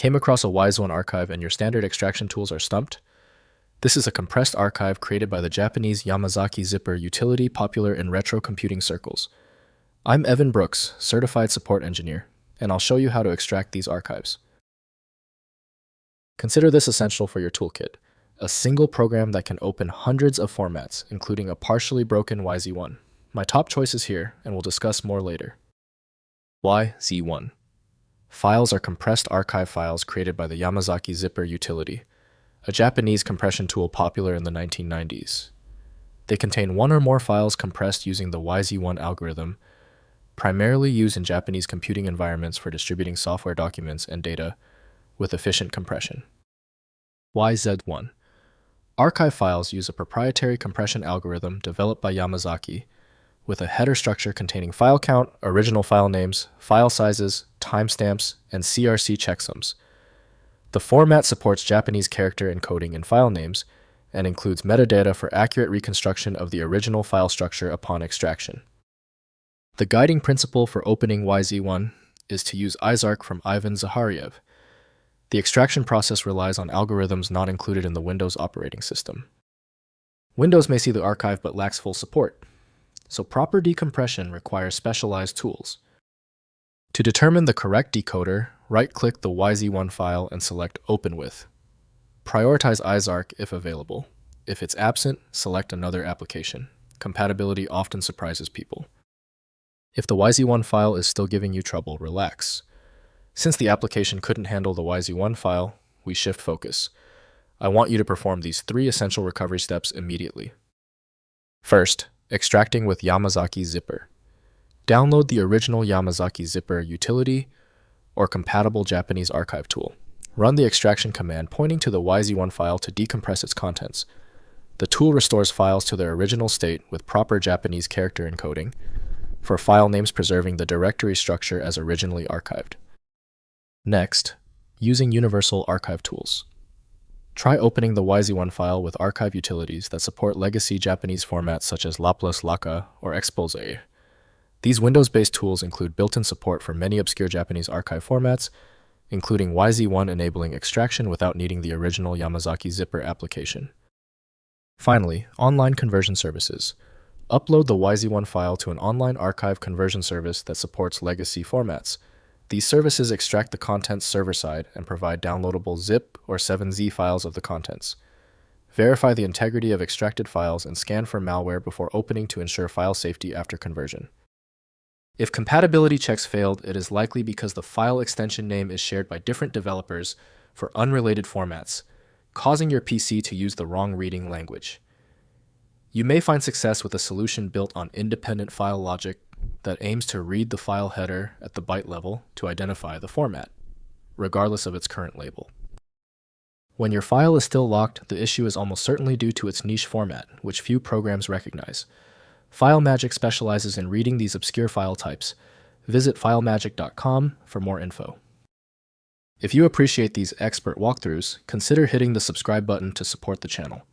Came across a YZ1 archive and your standard extraction tools are stumped? This is a compressed archive created by the Japanese Yamazaki ZIPPER utility popular in retro computing circles. I'm Evan Brooks, certified support engineer, and I'll show you how to extract these archives. Consider this essential for your toolkit: a single program that can open hundreds of formats, including a partially broken YZ1. My top choice is here, and we'll discuss more later. YZ1. Files are compressed archive files created by the Yamazaki ZIPPER utility, a Japanese compression tool popular in the 1990s. They contain one or more files compressed using the YZ1 algorithm, primarily used in Japanese computing environments for distributing software documents and data with efficient compression. YZ1. Archive files use a proprietary compression algorithm developed by Yamazaki, with a header structure containing file count, original file names, file sizes, timestamps, and CRC checksums. The format supports Japanese character encoding in file names and includes metadata for accurate reconstruction of the original file structure upon extraction. The guiding principle for opening YZ1 is to use IZArc from Ivan Zahariev. The extraction process relies on algorithms not included in the Windows operating system. Windows may see the archive but lacks full support, so proper decompression requires specialized tools. To determine the correct decoder, right-click the YZ1 file and select Open With. Prioritize IZArc if available. If it's absent, select another application. Compatibility often surprises people. If the YZ1 file is still giving you trouble, relax. Since the application couldn't handle the YZ1 file, we shift focus. I want you to perform these 3 essential recovery steps immediately. First, extracting with Yamazaki ZIPPER. Download the original Yamazaki ZIPPER utility or compatible Japanese archive tool. Run the extraction command pointing to the YZ1 file to decompress its contents. The tool restores files to their original state with proper Japanese character encoding, for file names preserving the directory structure as originally archived. Next, using universal archive tools. Try opening the YZ1 file with archive utilities that support legacy Japanese formats such as Laplace Laka or Expose. These Windows-based tools include built-in support for many obscure Japanese archive formats, including YZ1 enabling extraction without needing the original Yamazaki ZIPPER application. Finally, online conversion services. Upload the YZ1 file to an online archive conversion service that supports legacy formats. These services extract the contents server-side and provide downloadable zip or 7z files of the contents. Verify the integrity of extracted files and scan for malware before opening to ensure file safety after conversion. If compatibility checks failed, it is likely because the file extension name is shared by different developers for unrelated formats, causing your PC to use the wrong reading language. You may find success with a solution built on independent file logic that aims to read the file header at the byte level to identify the format, regardless of its current label. When your file is still locked, the issue is almost certainly due to its niche format, which few programs recognize. FileMagick specializes in reading these obscure file types. Visit filemagick.com for more info. If you appreciate these expert walkthroughs, consider hitting the subscribe button to support the channel.